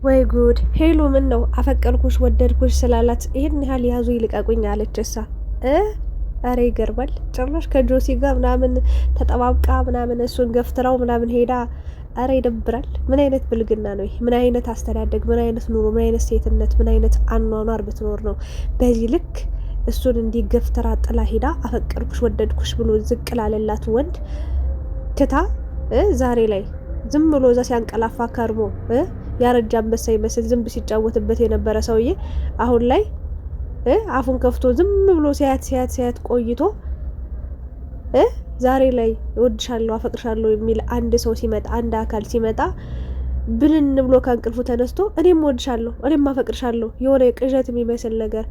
ወይ ጉድ! ሄሉ ምን ነው አፈቀርኩሽ ወደድኩሽ ስላላት ይሄን ያህል ያዙ ይልቀቁኝ አለች። እሳ አረ ይገርማል። ጭራሽ ከጆሲ ጋር ምናምን ተጠባብቃ ምናምን እሱን ገፍትራው ምናምን ሄዳ። አረ ይደብራል። ምን አይነት ብልግና ነው ይሄ? ምን አይነት አስተዳደግ፣ ምን አይነት ኑሮ፣ ምን አይነት ሴትነት፣ ምን አይነት አኗኗር ብትኖር ነው በዚህ ልክ እሱን እንዲህ ገፍትራ ጥላ ሄዳ አፈቀርኩሽ ወደድኩሽ ብሎ ዝቅ ላለላት ወንድ ትታ ዛሬ ላይ ዝም ብሎ እዛ ሲያንቀላፋ ከርሞ ያረጃ አንበሳ ይመስል ዝንብ ሲጫወትበት የነበረ ሰውዬ አሁን ላይ አፉን ከፍቶ ዝም ብሎ ሲያት ቆይቶ ዛሬ ላይ እወድሻለሁ አፈቅርሻለሁ የሚል አንድ ሰው ሲመጣ፣ አንድ አካል ሲመጣ ብንን ብሎ ከእንቅልፉ ተነስቶ እኔም እወድሻለሁ እኔም አፈቅርሻለሁ የሆነ ቅዠት የሚመስል ነገር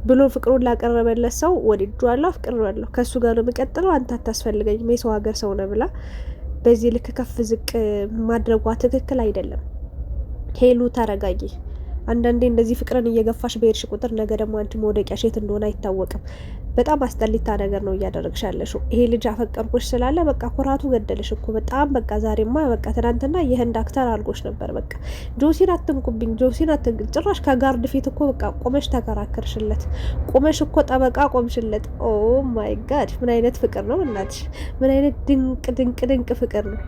ብሎ ፍቅሩን ላቀረበለት ሰው ወድጄዋለሁ አፍቅሬዋለሁ ከሱ ጋር ነው የምቀጥለው አንተ አታስፈልገኝም የሰው ሀገር ሰው ነው ብላ በዚህ ልክ ከፍ ዝቅ ማድረጓ ትክክል አይደለም። ሄሉ ተረጋጊ። አንዳንዴ እንደዚህ ፍቅርን እየገፋሽ በሄድሽ ቁጥር ነገ ደግሞ አንቺ መውደቂያሽ የት እንደሆነ አይታወቅም። በጣም አስጠሊታ ነገር ነው እያደረግሽ ያለሽው። ይሄ ልጅ አፈቀርኩሽ ስላለ በቃ ኩራቱ ገደልሽ እኮ በጣም በቃ ዛሬማ በቃ ትናንትና የህንድ አክተር አድርጎሽ ነበር። በቃ ጆሲን አትንኩብኝ፣ ጆሲን ጭራሽ ከጋርድ ፊት እኮ በቃ ቆመሽ ተከራከርሽለት፣ ቆመሽ እኮ ጠበቃ ቆምሽለት። ኦ ማይ ጋድ ምን አይነት ፍቅር ነው እናትሽ! ምን አይነት ድንቅ ፍቅር ነው!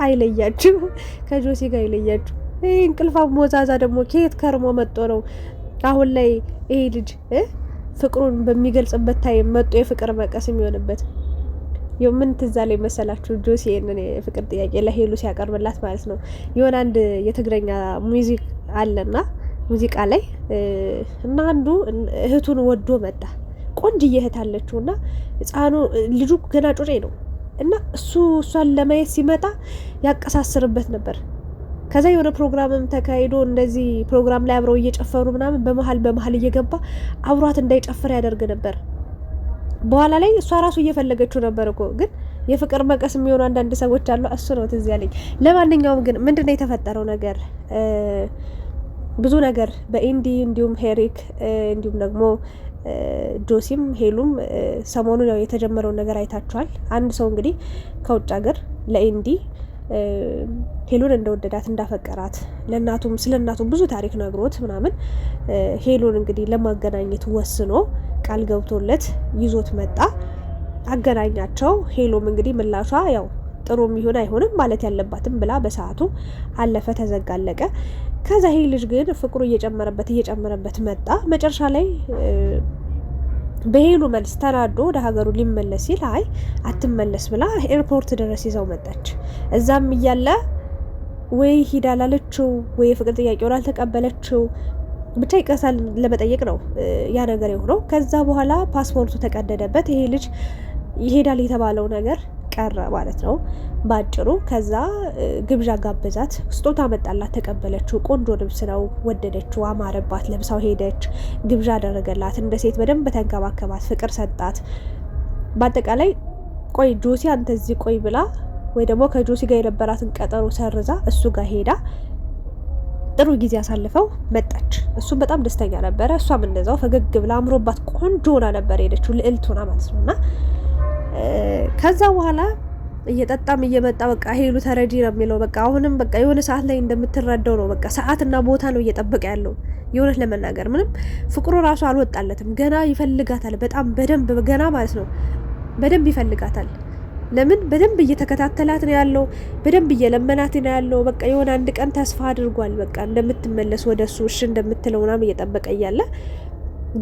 አይለያችሁ፣ ከጆሲ ጋር አይለያችሁ። ይህ እንቅልፋ ሞዛዛ ደግሞ ከየት ከርሞ መጦ ነው አሁን ላይ ይሄ ልጅ ፍቅሩን በሚገልጽበት ታይም መጦ የፍቅር መቀስ የሚሆንበት? ምን ትዝ አለኝ መሰላችሁ? ጆሲ ይሄንን የፍቅር ጥያቄ ለሄሉ ሲያቀርብላት ማለት ነው የሆነ አንድ የትግረኛ ሙዚቃ አለና ሙዚቃ ላይ እና አንዱ እህቱን ወዶ መጣ። ቆንጅዬ እህት አለችው እና ህፃኑ ልጁ ገና ጮጬ ነው እና እሷን ለማየት ሲመጣ ያቀሳስርበት ነበር። ከዛ የሆነ ፕሮግራምም ተካሂዶ እንደዚህ ፕሮግራም ላይ አብረው እየጨፈሩ ምናምን በመሀል እየገባ አብሯት እንዳይጨፍር ያደርግ ነበር። በኋላ ላይ እሷ ራሱ እየፈለገችው ነበር እኮ ግን የፍቅር መቀስ የሚሆኑ አንዳንድ ሰዎች አሉ። እሱ ነው ትዝ ያለኝ። ለማንኛውም ግን ምንድነው የተፈጠረው ነገር? ብዙ ነገር በኢንዲ እንዲሁም ሄሪክ እንዲሁም ደግሞ ጆሲም ሄሉም ሰሞኑን ያው የተጀመረውን ነገር አይታችኋል። አንድ ሰው እንግዲህ ከውጭ ሀገር ለኢንዲ ሄሉን እንደወደዳት እንዳፈቀራት ለእናቱም ስለ እናቱም ብዙ ታሪክ ነግሮት ምናምን ሄሉን እንግዲህ ለማገናኘት ወስኖ ቃል ገብቶለት ይዞት መጣ። አገናኛቸው። ሄሉም እንግዲህ ምላሿ ያው ጥሩ የሚሆን አይሆንም ማለት ያለባትም ብላ በሰዓቱ አለፈ፣ ተዘጋለቀ። ከዛ ይሄ ልጅ ግን ፍቅሩ እየጨመረበት መጣ። መጨረሻ ላይ በሄሉ መልስ ተናዶ ወደ ሀገሩ ሊመለስ ሲል አይ አትመለስ ብላ ኤርፖርት ድረስ ይዘው መጣች። እዛም እያለ ወይ ሂዳ ላለችው ወይ የፍቅር ጥያቄውን አልተቀበለችው ብቻ ይቀሳል ለመጠየቅ ነው ያ ነገር የሆነው። ከዛ በኋላ ፓስፖርቱ ተቀደደበት። ይሄ ልጅ ይሄዳል የተባለው ነገር ቀረ ማለት ነው ባጭሩ። ከዛ ግብዣ ጋበዛት፣ ስጦታ መጣላት፣ ተቀበለችው። ቆንጆ ልብስ ነው ወደደችው፣ አማረባት፣ ለብሳው ሄደች። ግብዣ አደረገላት፣ እንደ ሴት በደንብ ተንከባከባት፣ ፍቅር ሰጣት። በአጠቃላይ ቆይ ጆሲ አንተ እዚህ ቆይ ብላ ወይ ደግሞ ከጆሲ ጋር የነበራትን ቀጠሮ ሰርዛ እሱ ጋር ሄዳ ጥሩ ጊዜ አሳልፈው መጣች። እሱም በጣም ደስተኛ ነበረ፣ እሷም እንደዛው ፈገግ ብላ አምሮባት ቆንጆ ሆና ነበር ሄደችው፣ ልዕልት ሆና ማለት ነውና ከዛ በኋላ እየጠጣም እየመጣ በቃ ሄሉ ተረጂ ነው የሚለው። በቃ አሁንም በቃ የሆነ ሰዓት ላይ እንደምትረዳው ነው። በቃ ሰዓትና ቦታ ነው እየጠበቀ ያለው። የሆነት ለመናገር ምንም ፍቅሩ ራሱ አልወጣለትም። ገና ይፈልጋታል በጣም በደንብ ገና ማለት ነው በደንብ ይፈልጋታል። ለምን በደንብ እየተከታተላት ነው ያለው፣ በደንብ እየለመናት ነው ያለው። በቃ የሆነ አንድ ቀን ተስፋ አድርጓል በቃ እንደምትመለስ ወደሱ እሺ እንደምትለው ምናምን እየጠበቀ እያለ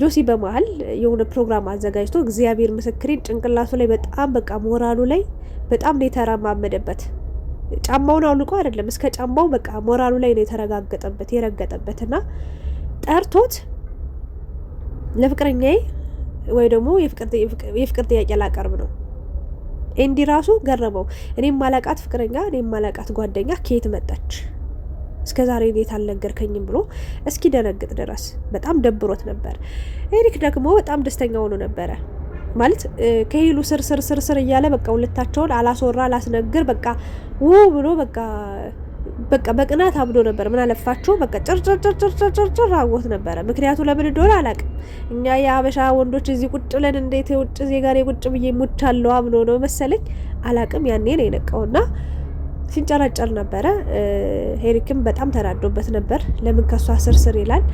ጆሲ በመሀል የሆነ ፕሮግራም አዘጋጅቶ እግዚአብሔር ምስክሬን ጭንቅላቱ ላይ በጣም በቃ ሞራሉ ላይ በጣም ነው የተረማመደበት። ጫማውን አውልቆ አይደለም እስከ ጫማው በቃ ሞራሉ ላይ ነው የረገጠበትና ጠርቶት ለፍቅረኛዬ ወይ ደግሞ የፍቅር ጥያቄ ላቀርብ ነው። ኤንዲ ራሱ ገረመው። እኔም ማላቃት ፍቅረኛ እኔም ማላቃት ጓደኛ ከየት መጣች እስከ ዛሬ እንዴት አልነገርከኝም ብሎ እስኪ ደነግጥ ድረስ በጣም ደብሮት ነበር። ኤሪክ ደግሞ በጣም ደስተኛ ሆኖ ነበረ ማለት ከሄሉ ስር እያለ በቃ ሁለታቸውን አላስነግር በቃ ብሎ በቃ በቅናት አብዶ ነበር። ምን አለፋቸው በቃ ጭር አጎት ነበረ። ምክንያቱ ለምን እንደሆነ አላውቅም። እኛ የአበሻ ወንዶች እዚህ ቁጭ ብለን እንዴት የውጭ ዜጋ ላይ ቁጭ ብዬ ሙቻለሁ አብሎ ነው መሰለኝ አላውቅም። ያኔ ነው የነቃውና ሲንጨራጨር ነበረ። ሄሪክም በጣም ተናዶበት ነበር። ለምን ከሷ ስርስር ይላል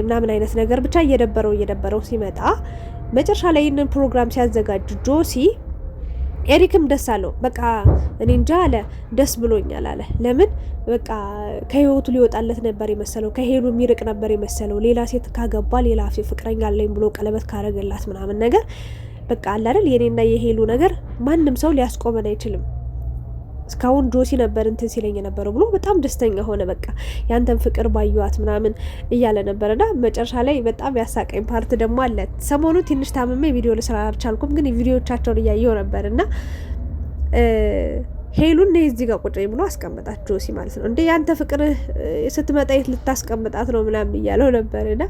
ምናምን አይነት ነገር ብቻ እየደበረው ሲመጣ መጨረሻ ላይ ይህንን ፕሮግራም ሲያዘጋጅ ጆሲ ኤሪክም ደስ አለው። በቃ እኔ እንጃ አለ፣ ደስ ብሎኛል አለ። ለምን በቃ ከህይወቱ ሊወጣለት ነበር የመሰለው፣ ከሄሉ የሚርቅ ነበር የመሰለው። ሌላ ሴት ካገባ ሌላ ፍቅረኛ አለኝ ብሎ ቀለበት ካረገላት ምናምን ነገር በቃ አለ አይደል፣ የኔና የሄሉ ነገር ማንም ሰው ሊያስቆመን አይችልም። እስካሁን ጆሲ ነበር እንትን ሲለኝ የነበረው ብሎ በጣም ደስተኛ ሆነ። በቃ ያንተን ፍቅር ባዩዋት ምናምን እያለ ነበርና መጨረሻ ላይ በጣም ያሳቀኝ ፓርት ደግሞ አለ። ሰሞኑ ትንሽ ታምሜ ቪዲዮ ልስራ አልቻልኩም፣ ግን ቪዲዮቻቸውን እያየሁ ነበርና ሄሉን ነይ እዚህ ጋር ቁጭ ብሎ አስቀምጣት ጆሲ ማለት ነው። እንዴ ያንተ ፍቅር ስትመጣ የት ልታስቀምጣት ነው ምናምን እያለው ነበርና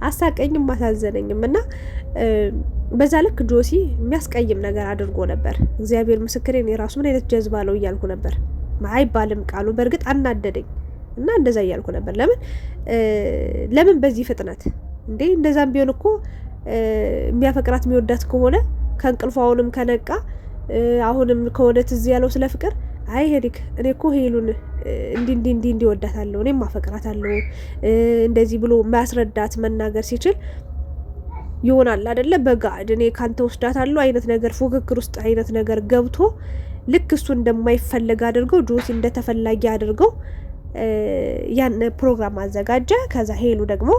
አሳቀኝም አሳዘነኝም። እና በዛ ልክ ጆሲ የሚያስቀይም ነገር አድርጎ ነበር። እግዚአብሔር ምስክሬን የራሱ ምን አይነት ጀዝባ ነው እያልኩ ነበር። አይባልም ቃሉ፣ በእርግጥ አናደደኝ እና እንደዛ እያልኩ ነበር። ለምን በዚህ ፍጥነት እንዴ? እንደዛም ቢሆን እኮ የሚያፈቅራት የሚወዳት ከሆነ ከእንቅልፉ አሁንም ከነቃ አሁንም ከሆነ ትዝ ያለው ስለ ፍቅር አይ ሄሪክ እኔ እኮ ሄሉን እንዲ ወዳታለሁ፣ እኔም ማፈቅራታለሁ እንደዚህ ብሎ ማስረዳት መናገር ሲችል ይሆናል አይደለ? በጋድ እኔ ካንተ ወስዳታለሁ አይነት ነገር ፉክክር ውስጥ አይነት ነገር ገብቶ ልክ እሱ እንደማይፈልግ አድርገው ጆሲ እንደተፈላጊ አድርገው ያን ፕሮግራም አዘጋጀ። ከዛ ሄሉ ደግሞ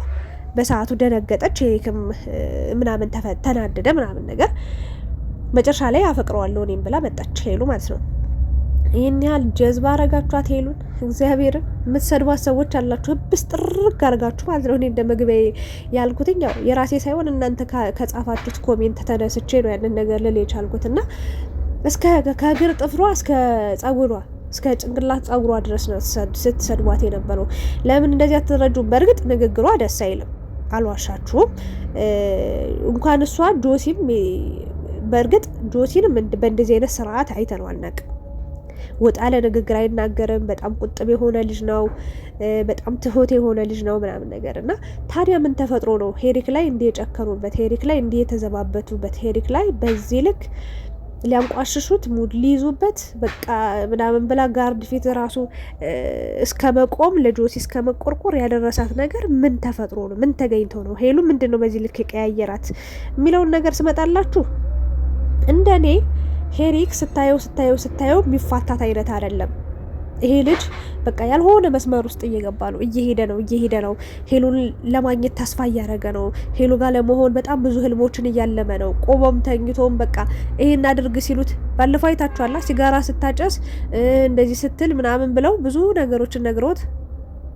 በሰዓቱ ደነገጠች። ሄሪክም ምናምን ተናደደ ምናምን ነገር መጨረሻ ላይ አፈቅረዋለሁ እኔም ብላ መጣች ሄሉ ማለት ነው። ይህን ያህል ጀዝባ አረጋችኋት ሄሉን። እግዚአብሔርን የምትሰድቧት ሰዎች አላችሁ፣ ህብስ ጥርግ አርጋችሁ ማለት ነው። እኔ እንደ መግቢያ ያልኩትኝ ያው የራሴ ሳይሆን እናንተ ከጻፋችሁት ኮሜንት ተነስቼ ነው ያንን ነገር ልል የቻልኩት። እና እስከ ከእግር ጥፍሯ እስከ ጸጉሯ እስከ ጭንቅላት ጸጉሯ ድረስ ነው ስትሰድቧት የነበረው። ለምን እንደዚህ አትረጁም? በእርግጥ ንግግሯ ደስ አይልም፣ አልዋሻችሁም። እንኳን እሷ ጆሲም በእርግጥ ጆሲንም በእንደዚህ አይነት ስርዓት አይተነው አናውቅም። ወጣ ያለ ንግግር አይናገርም። በጣም ቁጥብ የሆነ ልጅ ነው። በጣም ትሁት የሆነ ልጅ ነው ምናምን ነገር እና ታዲያ ምን ተፈጥሮ ነው ሄሪክ ላይ እንዲህ የጨከኑበት፣ ሄሪክ ላይ እንዲህ የተዘባበቱበት፣ ሄሪክ ላይ በዚህ ልክ ሊያንቋሽሹት ሙድ ሊይዙበት በቃ ምናምን ብላ ጋርድ ፊት ራሱ እስከ መቆም ለጆሲ እስከ መቆርቆር ያደረሳት ነገር ምን ተፈጥሮ ነው? ምን ተገኝቶ ነው? ሄሉ ምንድን ነው በዚህ ልክ የቀያየራት የሚለውን ነገር ስመጣላችሁ እንደኔ ሄሪክ ስታየው የሚፋታት አይነት አይደለም። ይሄ ልጅ በቃ ያልሆነ መስመር ውስጥ እየገባ ነው፣ እየሄደ ነው። ሄሉን ለማግኘት ተስፋ እያደረገ ነው። ሄሉ ጋር ለመሆን በጣም ብዙ ህልሞችን እያለመ ነው። ቆሞም ተኝቶም በቃ ይሄን አድርግ ሲሉት ባለፈው አይታችኋላ፣ ሲጋራ ስታጨስ እንደዚህ ስትል ምናምን ብለው ብዙ ነገሮችን ነግሮት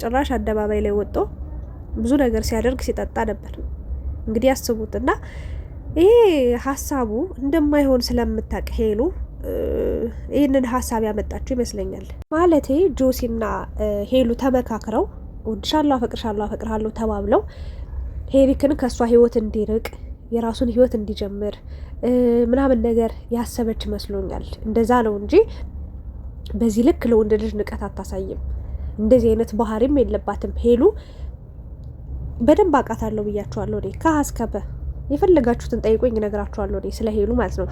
ጭራሽ አደባባይ ላይ ወጥቶ ብዙ ነገር ሲያደርግ ሲጠጣ ነበር። እንግዲህ ያስቡትና ይሄ ሀሳቡ እንደማይሆን ስለምታውቅ ሄሉ ይህንን ሀሳብ ያመጣችው ይመስለኛል። ማለቴ ጆሲና ሄሉ ተመካክረው ወድሻለሁ፣ አፈቅርሃለሁ ተባብለው ሄሪክን ከእሷ ህይወት እንዲርቅ የራሱን ህይወት እንዲጀምር ምናምን ነገር ያሰበች ይመስሎኛል። እንደዛ ነው እንጂ በዚህ ልክ ለወንድ ልጅ ንቀት አታሳይም። እንደዚህ አይነት ባህሪም የለባትም ሄሉ። በደንብ አውቃታለሁ ብያችኋለሁ። እኔ ከሀስከበ የፈለጋችሁትን ጠይቆኝ እነግራችኋለሁ። እኔ ስለ ሄሉ ማለት ነው።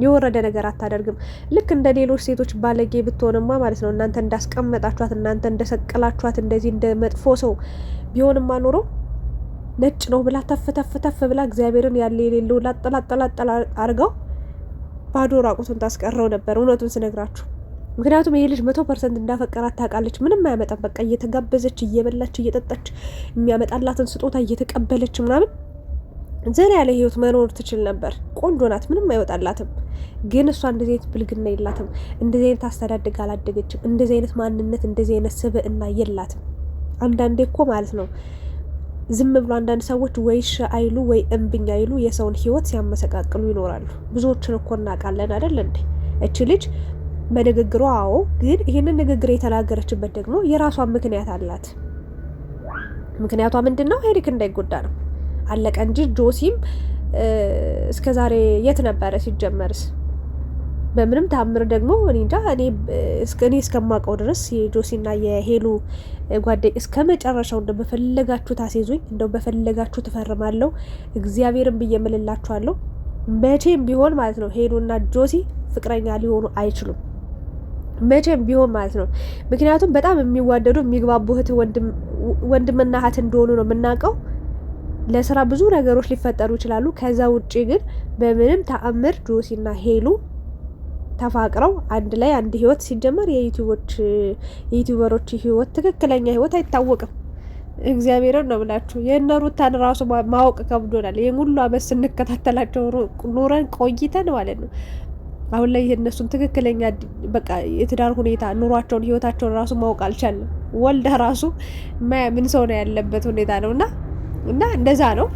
የወረደ ነገር አታደርግም። ልክ እንደ ሌሎች ሴቶች ባለጌ ብትሆንማ ማለት ነው እናንተ እንዳስቀመጣችኋት፣ እናንተ እንደሰቀላችኋት እንደዚህ እንደ መጥፎ ሰው ቢሆንማ ኖሮ ነጭ ነው ብላ ተፍ ብላ እግዚአብሔርን ያለ የሌለው ላጠላጠላ አርገው ባዶ ራቁቱን ታስቀረው ነበር፣ እውነቱን ስነግራችሁ። ምክንያቱም ይሄ ልጅ 100% እንዳፈቀራት ታውቃለች። ምንም አያመጣም። በቃ እየተጋበዘች እየበላች እየጠጣች የሚያመጣላትን ስጦታ እየተቀበለች ምናምን ዘና ያለ ህይወት መኖር ትችል ነበር። ቆንጆ ናት፣ ምንም አይወጣላትም። ግን እሷ እንደዚህ አይነት ብልግና የላትም። እንደዚህ አይነት አስተዳደግ አላደገችም። እንደዚህ አይነት ማንነት፣ እንደዚህ አይነት ስብዕና የላትም። አንዳንዴ እኮ ማለት ነው ዝም ብሎ አንዳንድ ሰዎች ወይ ሽ አይሉ ወይ እምብኝ አይሉ የሰውን ህይወት ሲያመሰቃቅሉ ይኖራሉ። ብዙዎችን እኮ እናውቃለን አይደል እንዴ? እቺ ልጅ በንግግሯ አዎ፣ ግን ይህንን ንግግር የተናገረችበት ደግሞ የራሷን ምክንያት አላት። ምክንያቷ ምንድን ነው? ሄሪክ እንዳይጎዳ ነው። አለቀ እንጂ ጆሲም እስከዛሬ የት ነበረ ሲጀመርስ? በምንም ታምር ደግሞ እኔ እንጃ። እኔ እስከማውቀው ድረስ የጆሲና የሄሉ ጓደኛ እስከ መጨረሻው እንደው በፈለጋችሁ ታሴዙኝ፣ እንደው በፈለጋችሁ ትፈርማለሁ። እግዚአብሔርን ብዬ እምልላችኋለሁ መቼም ቢሆን ማለት ነው ሄሉና ጆሲ ፍቅረኛ ሊሆኑ አይችሉም። መቼም ቢሆን ማለት ነው። ምክንያቱም በጣም የሚዋደዱ የሚግባቡ ወንድምና እህት እንደሆኑ ነው የምናውቀው። ለስራ ብዙ ነገሮች ሊፈጠሩ ይችላሉ። ከዛ ውጪ ግን በምንም ተአምር ጆሲና ሄሉ ተፋቅረው አንድ ላይ አንድ ህይወት ሲጀመር የዩቲዩበሮች ህይወት ትክክለኛ ህይወት አይታወቅም። እግዚአብሔርን ነው ብላችሁ የእነ ሩታን ራሱ ማወቅ ከብዶናል። ይህን ሁሉ አመት ስንከታተላቸው ኑረን ቆይተን ማለት ነው። አሁን ላይ የእነሱን ትክክለኛ በቃ የትዳር ሁኔታ ኑሯቸውን ህይወታቸውን ራሱ ማወቅ አልቻለም። ወልዳ ራሱ ምን ሰው ነው ያለበት ሁኔታ ነው እና እንደዛ ነው።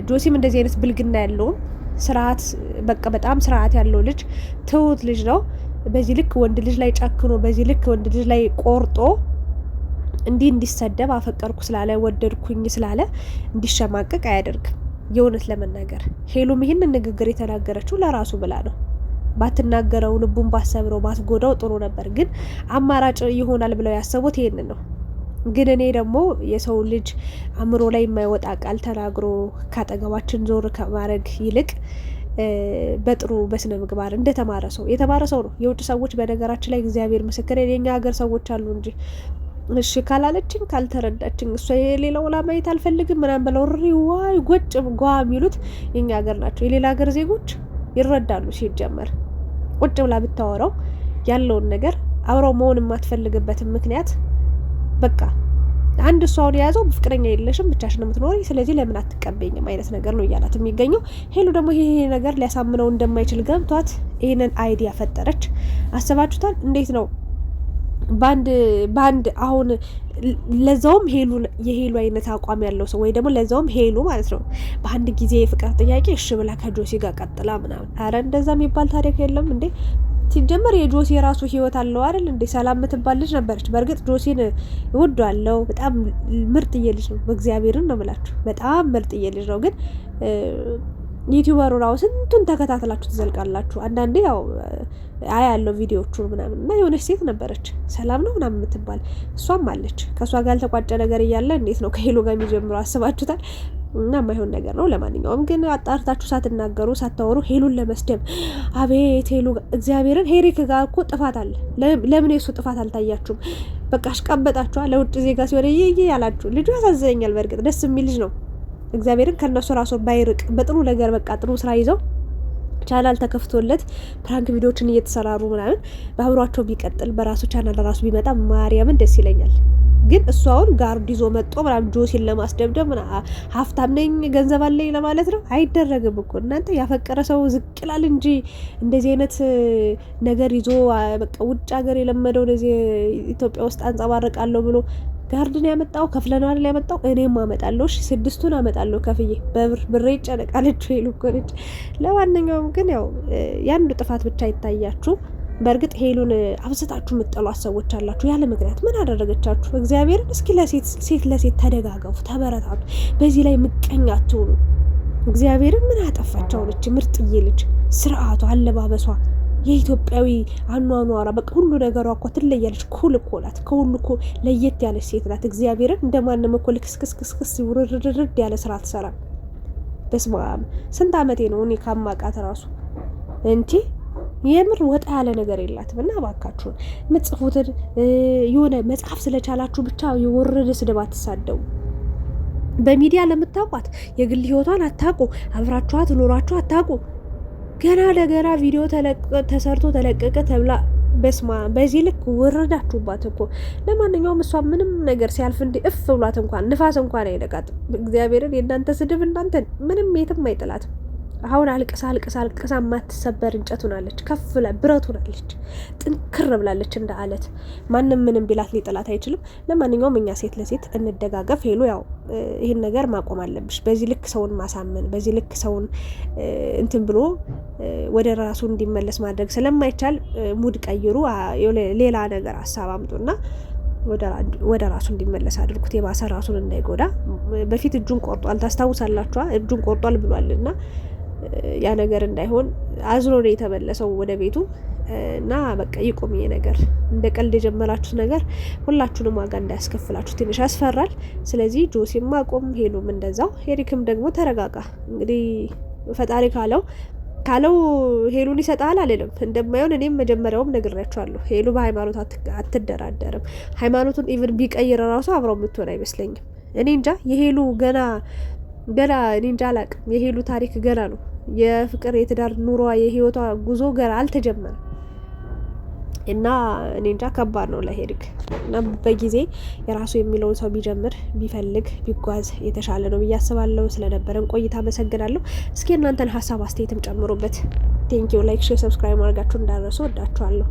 ጆሲም እንደዚህ አይነት ብልግና ያለውም ስርዓት በቃ በጣም ስርዓት ያለው ልጅ ትሁት ልጅ ነው። በዚህ ልክ ወንድ ልጅ ላይ ጨክኖ በዚህ ልክ ወንድ ልጅ ላይ ቆርጦ እንዲሰደብ አፈቀርኩ ስላለ ወደድኩኝ ስላለ እንዲሸማቀቅ አያደርግም። የእውነት ለመናገር ሄሉም ይህንን ንግግር የተናገረችው ለራሱ ብላ ነው። ባትናገረው ልቡን ባሰብረው ባትጎዳው ጥሩ ነበር። ግን አማራጭ ይሆናል ብለው ያሰቡት ይሄንን ነው። ግን እኔ ደግሞ የሰው ልጅ አእምሮ ላይ የማይወጣ ቃል ተናግሮ ካጠገባችን ዞር ከማድረግ ይልቅ በጥሩ በስነ ምግባር እንደተማረ ሰው የተማረ ሰው ነው። የውጭ ሰዎች በነገራችን ላይ እግዚአብሔር ምስክር የኛ ሀገር ሰዎች አሉ እንጂ እሺ ካላለችኝ ካልተረዳችኝ እሷ የሌላው ማየት አልፈልግም ምናምን ብለው ዋይ ጎጭ ጓ የሚሉት የኛ ሀገር ናቸው። የሌላ ሀገር ዜጎች ይረዳሉ። ሲጀመር ቁጭ ብላ ብታወራው ያለውን ነገር አብረው መሆን የማትፈልግበትን ምክንያት በቃ አንድ እሷውን የያዘው ፍቅረኛ የለሽም ብቻሽን የምትኖሪ ስለዚህ ለምን አትቀበኝም አይነት ነገር ነው እያላት የሚገኘው። ሄሉ ደግሞ ይሄ ነገር ሊያሳምነው እንደማይችል ገብቷት ይሄንን አይዲያ ፈጠረች። አስባችሁታል? እንዴት ነው በአንድ አሁን ለዛውም የሄሉ አይነት አቋም ያለው ሰው ወይ ደግሞ ለዛውም ሄሉ ማለት ነው በአንድ ጊዜ የፍቅር ጥያቄ እሺ ብላ ከጆሲ ጋር ቀጥላ ምናምን። አረ እንደዛ የሚባል ታሪክ የለም እንዴ! ሲጀመር የጆሲ የራሱ ህይወት አለው አይደል እንዴ? ሰላም የምትባል ልጅ ነበረች። በእርግጥ ጆሲን እወደዋለሁ፣ በጣም ምርጥዬ ልጅ ነው። በእግዚአብሔርን ነው የምላችሁ፣ በጣም ምርጥዬ ልጅ ነው። ግን ዩቲዩበሩ ነው ስንቱን ተከታተላችሁ ትዘልቃላችሁ። አንዳንዴ ያው ያለው ቪዲዮቹ ምናምን እና የሆነች ሴት ነበረች ሰላም ነው ምናምን የምትባል እሷም አለች። ከእሷ ጋር ያልተቋጨ ነገር እያለ እንዴት ነው ከሄሉ ጋር የሚጀምሩ? አስባችሁታል? እና የማይሆን ነገር ነው። ለማንኛውም ግን አጣርታችሁ ሳትናገሩ ሳታወሩ ሄሉን ለመስደብ አቤት ሄሉ እግዚአብሔርን ሄሪክ ጋር እኮ ጥፋት አለ። ለምን የሱ ጥፋት አልታያችሁም? በቃ አሽቃበጣችኋ። ለውጭ ዜጋ ሲሆን ያላችሁ ልጁ ያሳዝነኛል። በእርግጥ ደስ የሚል ልጅ ነው። እግዚአብሔርን ከነሱ ራሱ ባይርቅ በጥሩ ነገር በቃ ጥሩ ስራ ይዘው ቻናል ተከፍቶለት ፕራንክ ቪዲዮዎችን እየተሰራሩ ምናምን በአብሯቸው ቢቀጥል በራሱ ቻናል ራሱ ቢመጣ ማርያምን ደስ ይለኛል። ግን እሱ አሁን ጋርድ ይዞ መጥቶ ምናምን ጆሲን ለማስደብደብ ሀብታም ነኝ ገንዘብ አለኝ ለማለት ነው። አይደረግም እኮ እናንተ። ያፈቀረ ሰው ዝቅ ይላል እንጂ እንደዚህ አይነት ነገር ይዞ በቃ ውጭ ሀገር የለመደው እንደዚህ ኢትዮጵያ ውስጥ አንጸባርቃለሁ ብሎ ጋርድን ያመጣው ከፍለናል አይደል? ያመጣው እኔም አመጣለሁ። እሺ 6ቱን አመጣለሁ ከፍዬ ብሬ ይጨነቃለች ሄሉ እኮ ነች። ለማንኛውም ግን ያው ያንዱ ጥፋት ብቻ ይታያችሁ። በእርግጥ ሄሉን አብዝታችሁ የምትጠሏት ሰዎች አላችሁ። ያለ ምክንያት ምን አደረገቻችሁ? እግዚአብሔርን እስኪ ሴት ለሴት ተደጋገፉ፣ ተበረታቱ። በዚህ ላይ ምቀኛ አትሁኑ። እግዚአብሔርን ምን አጠፋቸው? ልጅ ምርጥዬ ልጅ ስርዓቷ፣ አለባበሷ፣ የኢትዮጵያዊ አኗኗራ በቃ ሁሉ ነገሯ እኮ ትለያለች። ኩል እኮ ናት። ከሁሉ እኮ ለየት ያለች ሴት ናት። እግዚአብሔርን እንደማንም እኮ ልክስክስክስክስ ውርርርድ ያለ ስራ ትሰራ። በስመ አብ ስንት አመቴ ነው እኔ ካማቃት ራሱ እንጂ የምር ወጣ ያለ ነገር የላትም። እና እባካችሁን የምትጽፉትን የሆነ መጽሐፍ ስለቻላችሁ ብቻ የወረደ ስድብ አትሳደቡ። በሚዲያ ለምታውቋት የግል ህይወቷን አታውቁ፣ አብራችኋት ኖራችሁ አታውቁ። ገና ለገና ቪዲዮ ተሰርቶ ተለቀቀ ተብላ በስማ በዚህ ልክ ወረዳችሁባት እኮ። ለማንኛውም እሷ ምንም ነገር ሲያልፍ እንዲ እፍ ብሏት እንኳን ንፋስ እንኳን አይለቃትም። እግዚአብሔርን የእናንተ ስድብ እናንተን ምንም የትም አይጥላትም። አሁን አልቅሳ ማትሰበር እንጨት ሆናለች። ከፍ ብረት ሆናለች። ጥንክር ብላለች እንደ አለት። ማንም ምንም ቢላት ሊጥላት አይችልም። ለማንኛውም እኛ ሴት ለሴት እንደጋገፍ። ሄሉ ያው ይህን ነገር ማቆም አለብሽ። በዚህ ልክ ሰውን ማሳመን፣ በዚህ ልክ ሰውን እንትን ብሎ ወደ ራሱ እንዲመለስ ማድረግ ስለማይቻል ሙድ ቀይሩ። ሌላ ነገር ሀሳብ አምጡና ወደ ራሱ እንዲመለስ አድርጉት። የባሰ ራሱን እንዳይጎዳ። በፊት እጁን ቆርጧል፣ ታስታውሳላችኋ? እጁን ቆርጧል ብሏልና ያ ነገር እንዳይሆን አዝኖ ነው የተመለሰው ወደ ቤቱ። እና በቃ ይቁም ይሄ ነገር። እንደ ቀልድ የጀመራችሁት ነገር ሁላችሁንም ዋጋ እንዳያስከፍላችሁ ትንሽ ያስፈራል። ስለዚህ ጆሲም አቁም፣ ሄሉም እንደዛው። ሄሪክም ደግሞ ተረጋጋ። እንግዲህ ፈጣሪ ካለው ካለው ሄሉን ይሰጣል አልልም። እንደማይሆን እኔም መጀመሪያውም ነግሬያቸዋለሁ። ሄሉ በሃይማኖት አትደራደርም። ሃይማኖቱን ኢቭን ቢቀይር ራሱ አብረው የምትሆን አይመስለኝም። እኔ እንጃ የሄሉ ገና እኔ እንጃ አላቅም። የሄሉ ታሪክ ገና ነው። የፍቅር የትዳር ኑሯ የህይወቷ ጉዞ ገና አልተጀመረም እና እኔ እንጃ ከባድ ነው ለሄድግ እና በጊዜ የራሱ የሚለውን ሰው ቢጀምር ቢፈልግ ቢጓዝ የተሻለ ነው ብዬ አስባለሁ። ስለነበረን ቆይታ አመሰግናለሁ። እስኪ እናንተን ሀሳብ አስተያየትም ጨምሩበት። ቴንኪው። ላይክ፣ ሼር፣ ሰብስክራይብ ማድረጋችሁ እንዳረሱ ወዳችኋለሁ።